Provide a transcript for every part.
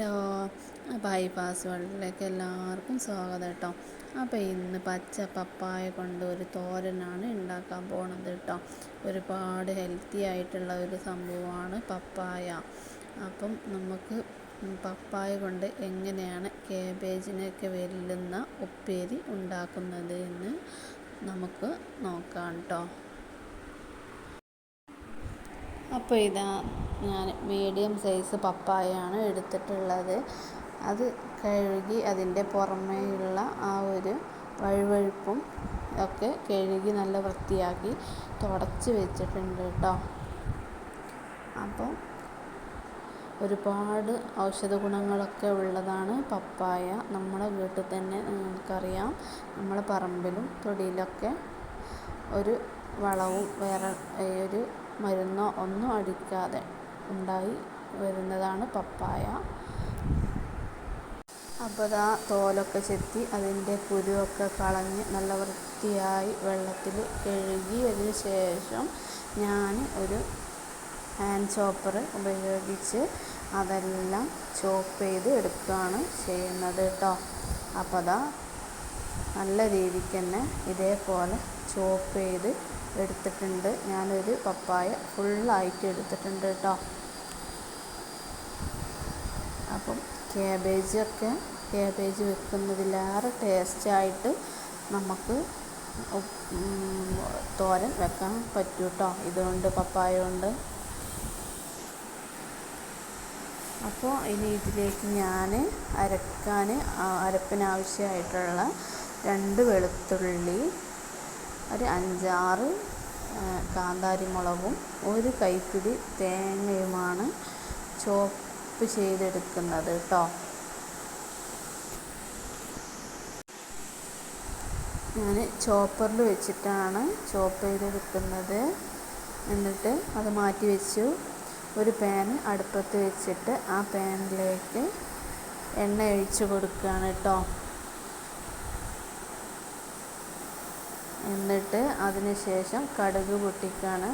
Hello. അപ്പോൾ high-pass വേൾഡിലേക്ക് എല്ലാവർക്കും സ്വാഗതം കേട്ടോ. അപ്പോൾ ഇന്ന് പച്ച പപ്പായ കൊണ്ട് ഒരു തോരനാണ് ഉണ്ടാക്കാൻ പോണത് കേട്ടോ. ഒരുപാട് ഹെൽത്തി ആയിട്ടുള്ള ഒരു സംഭവമാണ് പപ്പായ. അപ്പം നമുക്ക് പപ്പായ കൊണ്ട് എങ്ങനെയാണ് കാബേജിനൊക്കെ വെല്ലുന്ന ഉപ്പേരി ഉണ്ടാക്കുന്നത് എന്ന് നമുക്ക് നോക്കാം കേട്ടോ. അപ്പോൾ ഇതാ ഞാൻ മീഡിയം സൈസ് പപ്പായയാണ് എടുത്തിട്ടുള്ളത്. അത് കഴുകി അതിൻ്റെ പുറമേയുള്ള ആ ഒരു വഴുവഴുപ്പും ഒക്കെ കഴുകി നല്ല വൃത്തിയാക്കി തുടച്ച് വെച്ചിട്ടുണ്ട് കേട്ടോ. അപ്പം ഒരുപാട് ഔഷധ ഗുണങ്ങളൊക്കെ ഉള്ളതാണ് പപ്പായ. നമ്മളെ വീട്ടിൽ തന്നെ നിങ്ങൾക്കറിയാം, നമ്മളെ പറമ്പിലും തൊടിയിലൊക്കെ ഒരു വളവും വേറെ ഒരു മരുന്നോ ഒന്നും അടിക്കാതെ ഉണ്ടായി വരുന്നതാണ് പപ്പായ. അപ്പോൾ ആ തോലൊക്കെ ചെത്തി അതിൻ്റെ കുരുവൊക്കെ കളഞ്ഞ് നല്ല വൃത്തിയായി വെള്ളത്തിൽ കഴുകിയതിന് ശേഷം ഞാൻ ഒരു ഹാൻഡ് ചോപ്പർ ഉപയോഗിച്ച് അതെല്ലാം ചോപ്പ് ചെയ്ത് എടുക്കുകയാണ് ചെയ്യുന്നത് കേട്ടോ. അപ്പോൾ അതാ നല്ല രീതിക്ക് തന്നെ ഇതേപോലെ ചോപ്പ് ചെയ്ത് എടുത്തിട്ടുണ്ട്. ഞാനൊരു പപ്പായ ഫുള്ളായിട്ട് എടുത്തിട്ടുണ്ട് കേട്ടോ. അപ്പം ക്യാബേജ് വെക്കുന്നതിലേറെ ടേസ്റ്റായിട്ട് നമുക്ക് തോരൻ വെക്കാൻ പറ്റും കേട്ടോ ഇതുകൊണ്ട്, പപ്പായ കൊണ്ട്. അപ്പോൾ ഇനി ഇതിലേക്ക് ഞാൻ അരപ്പിനാവശ്യമായിട്ടുള്ള 2 വെളുത്തുള്ളി, ഒരു 5-6 കാന്താരി മുളകും 1 കൈപ്പിടി തേങ്ങയുമാണ് ചോപ്പ് ചെയ്തെടുക്കുന്നത് കേട്ടോ. ഞാൻ ചോപ്പറിൽ വെച്ചിട്ടാണ് ചോപ്പ് ചെയ്തെടുക്കുന്നത്. എന്നിട്ട് അത് മാറ്റി വെച്ചു. ഒരു പാൻ അടുപ്പത്ത് വെച്ചിട്ട് ആ പാനിലേക്ക് എണ്ണ ഒഴിച്ച് കൊടുക്കുകയാണ് കേട്ടോ. എന്നിട്ട് അതിന് ശേഷം കടുക് പൊട്ടിക്കുകയാണ്.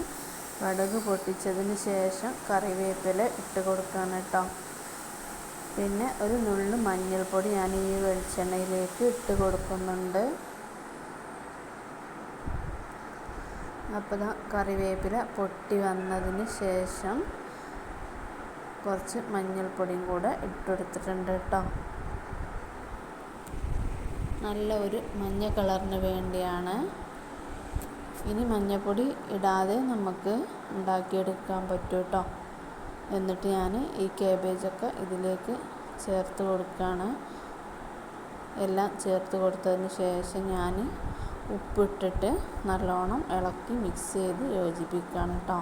കടുക് പൊട്ടിച്ചതിന് ശേഷം കറിവേപ്പില ഇട്ട് കൊടുക്കുകയാണ് കേട്ടോ. പിന്നെ ഒരു നുള്ളു മഞ്ഞൾപ്പൊടി ഞാൻ ഈ വെളിച്ചെണ്ണയിലേക്ക് ഇട്ട് കൊടുക്കുന്നുണ്ട്. അപ്പോൾ കറിവേപ്പില പൊട്ടി വന്നതിന് ശേഷം കുറച്ച് മഞ്ഞൾപ്പൊടിയും കൂടെ ഇട്ടെടുത്തിട്ടുണ്ട് കേട്ടോ. നല്ല ഒരു മഞ്ഞ കളറിന് വേണ്ടിയാണ്. ഇനി മഞ്ഞൾപ്പൊടി ഇടാതെ നമുക്ക് ഉണ്ടാക്കിയെടുക്കാൻ പറ്റും കേട്ടോ. എന്നിട്ട് ഞാൻ ഈ കാബേജൊക്കെ ഇതിലേക്ക് ചേർത്ത് കൊടുക്കുകയാണ്. എല്ലാം ചേർത്ത് കൊടുത്തതിന് ശേഷം ഞാൻ ഉപ്പിട്ടിട്ട് നല്ലോണം ഇളക്കി മിക്സ് ചെയ്ത് യോജിപ്പിക്കുകയാണ് കേട്ടോ.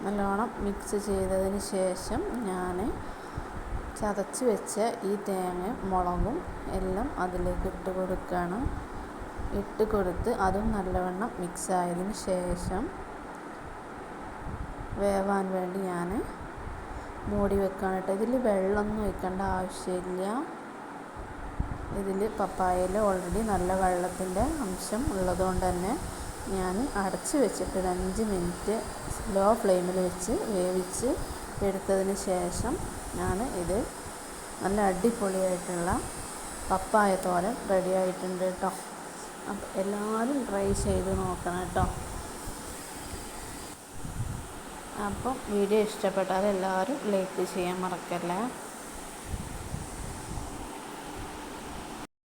നല്ലോണം മിക്സ് ചെയ്തതിന് ശേഷം ഞാൻ ചതച്ച് വെച്ച ഈ തേങ്ങയും മുളകും എല്ലാം അതിലേക്ക് ഇട്ട് കൊടുക്കുകയാണ്. ഇട്ട് കൊടുത്ത് അതും നല്ലവണ്ണം മിക്സ് ആയതിന് ശേഷം വേവാൻ വേണ്ടി ഞാൻ മൂടി വെക്കുകയാണ് കേട്ടോ. ഇതിൽ വെള്ളമൊന്നും ഒഴിക്കേണ്ട ആവശ്യമില്ല. ഇതിൽ പപ്പായയിൽ ഓൾറെഡി നല്ല വെള്ളത്തിൻ്റെ അംശം ഉള്ളതുകൊണ്ട് തന്നെ ഞാൻ അടച്ച് വെച്ചിട്ട് 5 മിനിറ്റ് ലോ ഫ്ലെയിമിൽ വെച്ച് വേവിച്ച് എടുത്തതിന് ശേഷം ഞാൻ ഇത് നല്ല അടിപൊളിയായിട്ടുള്ള പപ്പായ തോരൻ റെഡി ആയിട്ടുണ്ട് കേട്ടോ. അപ്പോൾ എല്ലാവരും ട്രൈ ചെയ്ത് നോക്കണം കേട്ടോ. അപ്പം വീഡിയോ ഇഷ്ടപ്പെട്ടാൽ എല്ലാവരും ലൈക്ക് ചെയ്യാൻ മറക്കല്ലേ.